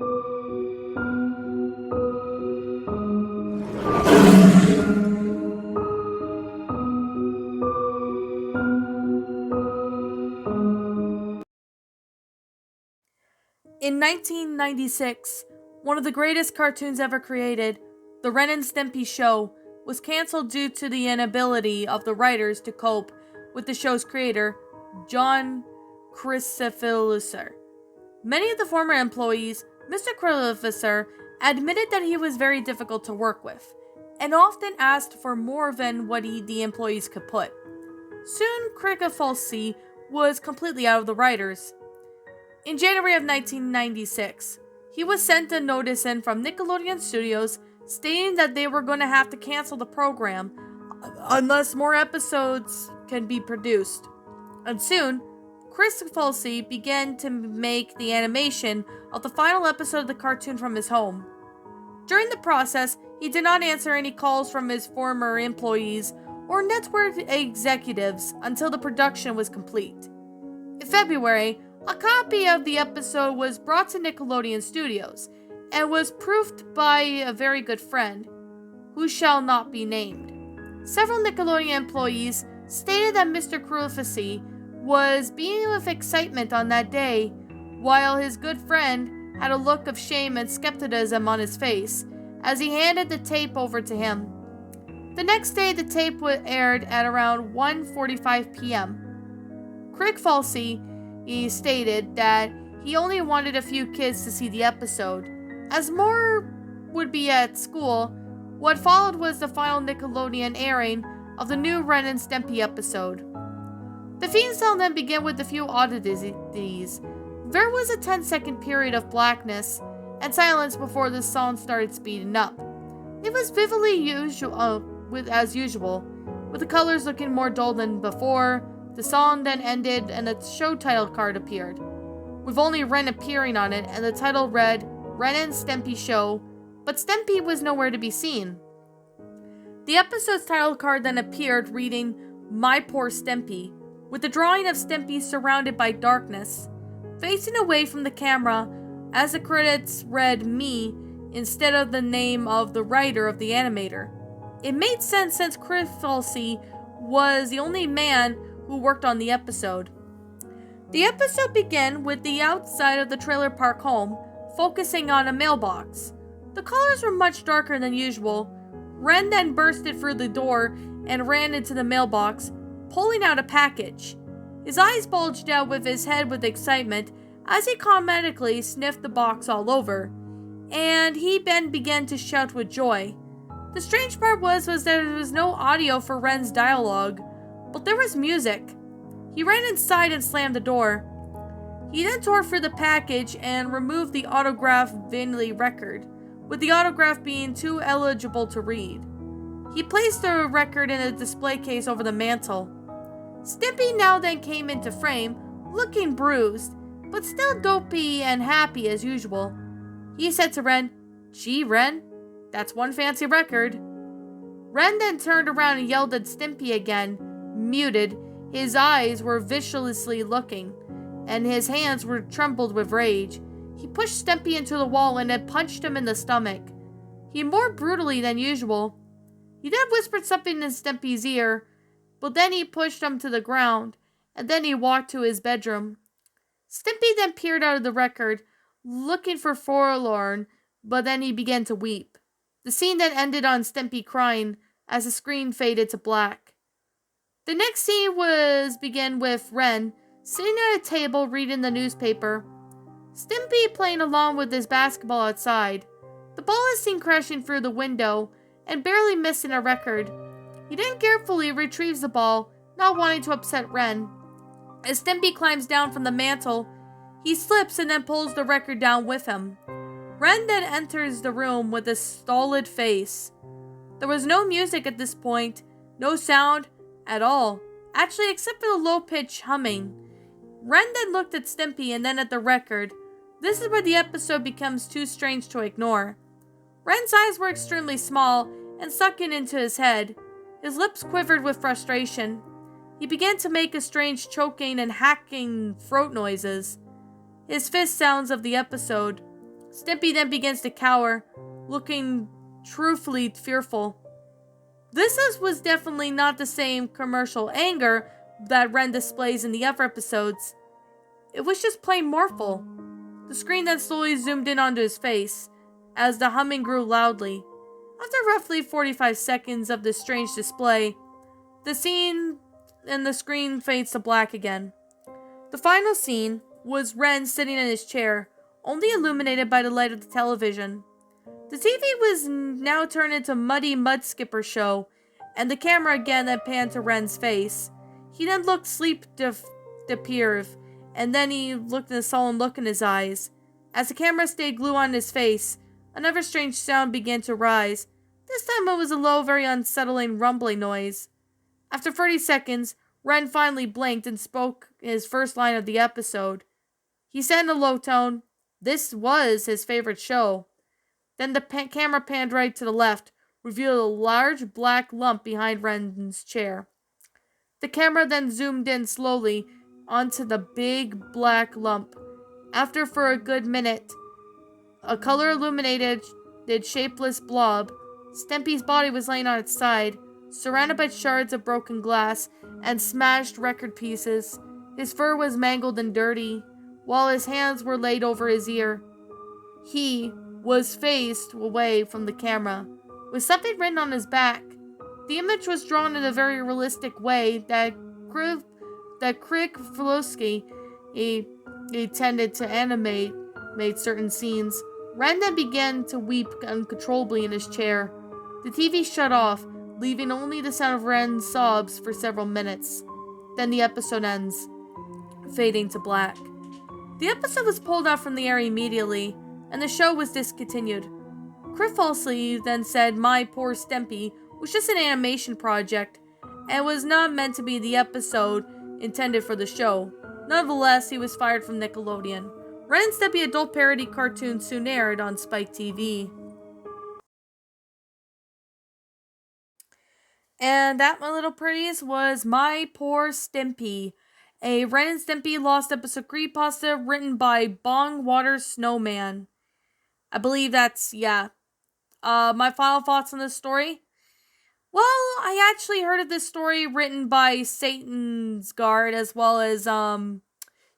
In 1996, one of the greatest cartoons ever created, The Ren and Stimpy Show, was canceled due to the inability of the writers to cope with the show's creator, John Kricfaluser. Many of the former employees, Mr. Kricfaluser admitted that he was very difficult to work with, and often asked for more than what the employees could put. Soon, Kricfaluser was completely out of the writers. In January of 1996, he was sent a notice in from Nickelodeon Studios stating that they were going to have to cancel the program unless more episodes can be produced. And soon, Chris Fulci began to make the animation of the final episode of the cartoon from his home. During the process, he did not answer any calls from his former employees or network executives until the production was complete. In February, a copy of the episode was brought to Nickelodeon Studios and was proofed by a very good friend, who shall not be named. Several Nickelodeon employees stated that Mr. Krufisi was beaming with excitement on that day, while his good friend had a look of shame and skepticism on his face as he handed the tape over to him. The next day, the tape was aired at around 1:45 p.m. Craig Falsey stated that he only wanted a few kids to see the episode, as more would be at school. What followed was the final Nickelodeon airing of the new Ren and Stimpy episode. The theme song then began with a few oddities. There was a 10-second period of blackness and silence before the song started speeding up. It was vividly as usual, with the colors looking more dull than before. The song then ended and a show title card appeared, with only Ren appearing on it, and the title read, Ren and Stimpy Show, but Stimpy was nowhere to be seen. The episode's title card then appeared reading, My Poor Stimpy, with the drawing of Stimpy surrounded by darkness, facing away from the camera, as the credits read Me instead of the name of the writer of the animator. It made sense since Chris Falsey was the only man who worked on the episode. The episode began with the outside of the trailer park home, focusing on a mailbox. The colors were much darker than usual. Ren then bursted through the door and ran into the mailbox, pulling out a package. His eyes bulged out with his head with excitement as he comedically sniffed the box all over, and he then began to shout with joy. The strange part was that there was no audio for Ren's dialogue, but there was music. He ran inside and slammed the door. He then tore through the package and removed the autograph vinyl record, with the autograph being too illegible to read. He placed the record in a display case over the mantel. Stimpy now then came into frame, looking bruised, but still dopey and happy as usual. He said to Ren, Gee, Ren, that's one fancy record. Ren then turned around and yelled at Stimpy again, muted. His eyes were viciously looking, and his hands were trembled with rage. He pushed Stimpy into the wall and then punched him in the stomach. He more brutally than usual. He then whispered something in Stimpy's ear, but then he pushed him to the ground, and then he walked to his bedroom. Stimpy then peered out of the record, looking for forlorn, but then he began to weep. The scene then ended on Stimpy crying as the screen faded to black. The next scene began with Ren sitting at a table reading the newspaper. Stimpy playing along with his basketball outside. The ball is seen crashing through the window and barely missing a record. He then carefully retrieves the ball, not wanting to upset Ren. As Stimpy climbs down from the mantel, he slips and then pulls the record down with him. Ren then enters the room with a stolid face. There was no music at this point, no sound at all, actually except for the low-pitched humming. Ren then looked at Stimpy and then at the record. This is where the episode becomes too strange to ignore. Ren's eyes were extremely small and sunken into his head. His lips quivered with frustration. He began to make a strange choking and hacking throat noises. His fist sounds of the episode. Stimpy then begins to cower, looking truthfully fearful. Was definitely not the same commercial anger that Ren displays in the other episodes. It was just plain mournful. The screen then slowly zoomed in onto his face, as the humming grew loudly. After roughly 45 seconds of this strange display, the scene and the screen fades to black again. The final scene was Ren sitting in his chair, only illuminated by the light of the television. The TV was now turned into a muddy mud skipper show, and the camera again then panned to Ren's face. He then looked deprived, and then he looked at a sullen look in his eyes. As the camera stayed glued on his face, another strange sound began to rise. This time it was a low, very unsettling rumbling noise. After 30 seconds, Ren finally blinked and spoke his first line of the episode. He said in a low tone, this was his favorite show. Then the camera panned right to the left, revealed a large black lump behind Ren's chair. The camera then zoomed in slowly onto the big black lump. After for a good minute, a color-illuminated, shapeless blob, Stimpy's body was laying on its side, surrounded by shards of broken glass and smashed record pieces. His fur was mangled and dirty, while his hands were laid over his ear. He was faced away from the camera, with something written on his back. The image was drawn in a very realistic way that Craig Filowski tended to animate certain scenes. Ren then began to weep uncontrollably in his chair. The TV shut off, leaving only the sound of Ren's sobs for several minutes. Then the episode ends, fading to black. The episode was pulled out from the air immediately, and the show was discontinued. Craig Filowski then said My Poor Stimpy was just an animation project, and was not meant to be the episode intended for the show. Nonetheless, he was fired from Nickelodeon. Ren and Stimpy adult parody cartoon soon aired on Spike TV. And that, my little pretties, was My Poor Stimpy, a Ren and Stimpy lost episode creepypasta written by Bongwatersnowman. I believe that's, my final thoughts on this story. Well, I actually heard of this story written by Satan's Guard, as well as,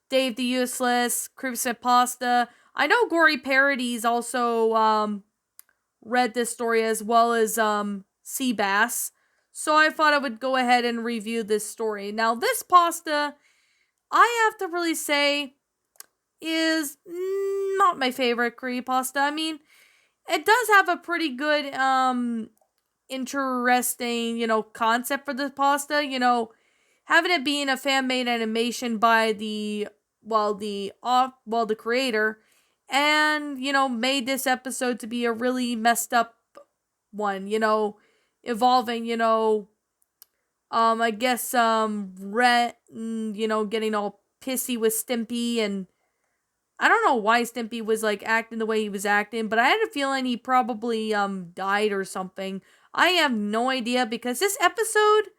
Dave the Useless, Creepypasta. I know Gory Parodies also, read this story, as well as, Seabass. So I thought I would go ahead and review this story. Now, this pasta, I have to really say, is not my favorite creepypasta. I mean, it does have a pretty good, interesting, concept for the pasta. Having it being a fan-made animation by the creator, and, made this episode to be a really messed up one, involving, I guess, Rhett, getting all pissy with Stimpy, and I don't know why Stimpy was, acting the way he was acting, but I had a feeling he probably, died or something. I have no idea, because this episode,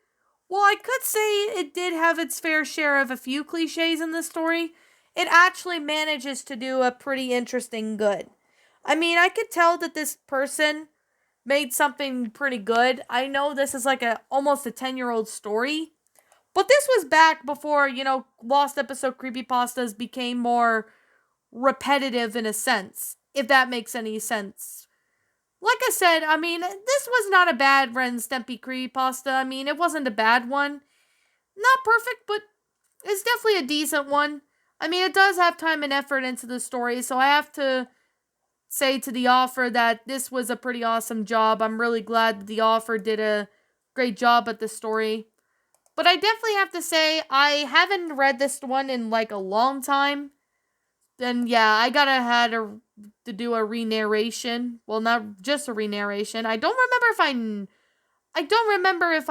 well, I could say it did have its fair share of a few cliches in the story. It actually manages to do a pretty interesting good. I mean, I could tell that this person made something pretty good. I know this is almost a 10-year-old story, but this was back before, lost episode creepypastas became more repetitive in a sense, if that makes any sense. Like I said, I mean, this was not a bad Ren and Stimpy creepypasta. I mean, it wasn't a bad one. Not perfect, but it's definitely a decent one. I mean, it does have time and effort into the story, so I have to say to the author that this was a pretty awesome job. I'm really glad that the author did a great job at the story. But I definitely have to say, I haven't read this one in a long time. Then yeah, I had to do a re-narration. Well, not just a re-narration. I don't remember if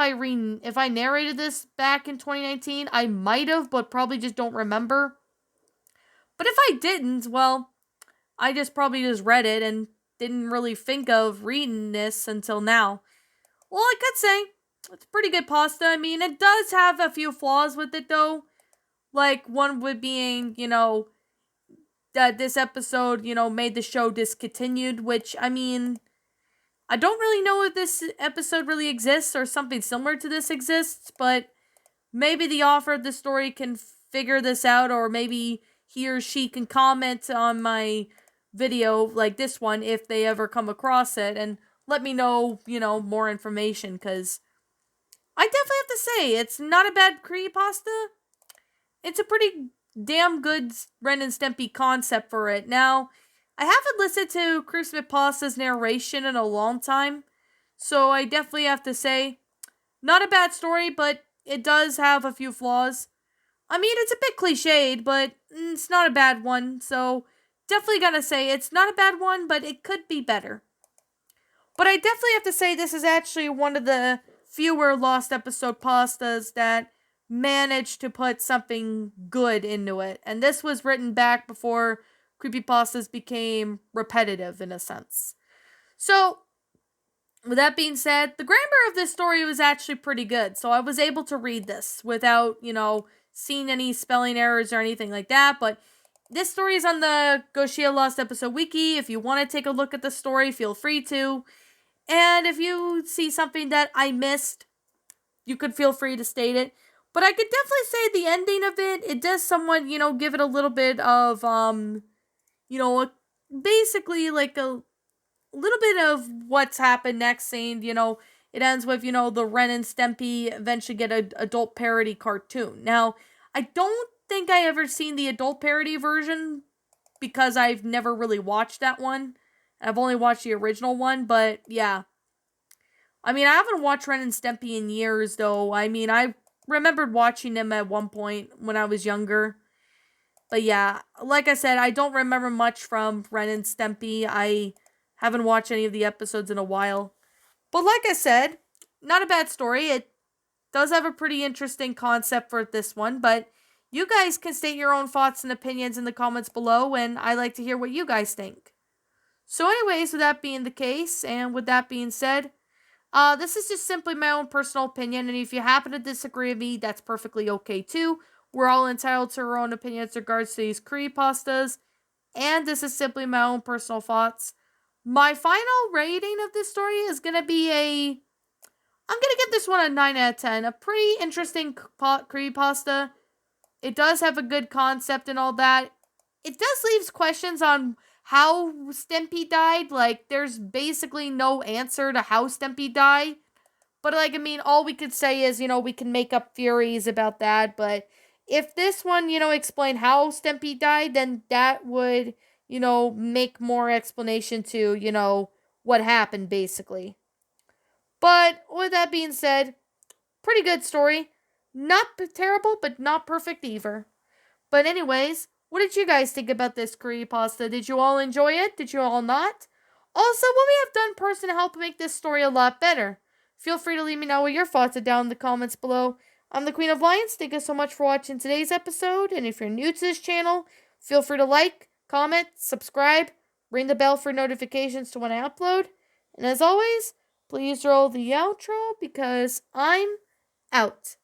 I narrated this back in 2019. I might have, but probably just don't remember. But if I didn't, well, I probably just read it and didn't really think of reading this until now. Well, I could say it's pretty good pasta. I mean, it does have a few flaws with it though. Like one would being, that this episode, made the show discontinued, which, I mean, I don't really know if this episode really exists or something similar to this exists, but maybe the author of the story can figure this out, or maybe he or she can comment on my video like this one if they ever come across it and let me know, more information, because I definitely have to say, it's not a bad creepypasta. It's a pretty damn good Ren and Stimpy concept for it. Now, I haven't listened to Creepypasta's narration in a long time, so I definitely have to say, not a bad story, but it does have a few flaws. I mean, it's a bit cliched, but it's not a bad one, so definitely gotta say, it's not a bad one, but it could be better. But I definitely have to say, this is actually one of the fewer lost episode pastas that managed to put something good into it. And this was written back before creepypastas became repetitive in a sense. So, with that being said, the grammar of this story was actually pretty good. So I was able to read this without, seeing any spelling errors or anything like that. But this story is on the Goshia Lost Episode Wiki. If you want to take a look at the story, feel free to. And if you see something that I missed, you could feel free to state it. But I could definitely say the ending of it does somewhat, give it a little bit of, basically like a little bit of what's happened next scene. It ends with, the Ren and Stimpy eventually get an adult parody cartoon. Now, I don't think I ever seen the adult parody version because I've never really watched that one. I've only watched the original one, but yeah. I mean, I haven't watched Ren and Stimpy in years, though. I mean, I remembered watching them at one point when I was younger. But yeah, like I said, I don't remember much from Ren and Stimpy. I haven't watched any of the episodes in a while. But like I said, not a bad story. It does have a pretty interesting concept for this one, but you guys can state your own thoughts and opinions in the comments below, and I like to hear what you guys think. So anyways, with that being the case, and with that being said, this is just simply my own personal opinion, and if you happen to disagree with me, that's perfectly okay too. We're all entitled to our own opinions in regards to these creepypastas, and this is simply my own personal thoughts. My final rating of this story is going to be I'm going to give this one a 9 out of 10. A pretty interesting creepypasta. It does have a good concept and all that. It does leave questions on how Stimpy died. Like, there's basically no answer to how Stimpy died. But, like, I mean, all we could say is, we can make up theories about that. But if this one, explained how Stimpy died, then that would, make more explanation to, what happened, basically. But with that being said, pretty good story. Not terrible, but not perfect either. But anyways, what did you guys think about this creepypasta? Did you all enjoy it? Did you all not? Also, what we have done in person to help make this story a lot better? Feel free to let me know what your thoughts are down in the comments below. I'm the Queen of Lions. Thank you so much for watching today's episode. And if you're new to this channel, feel free to like, comment, subscribe, ring the bell for notifications to when I upload. And as always, please roll the outro because I'm out.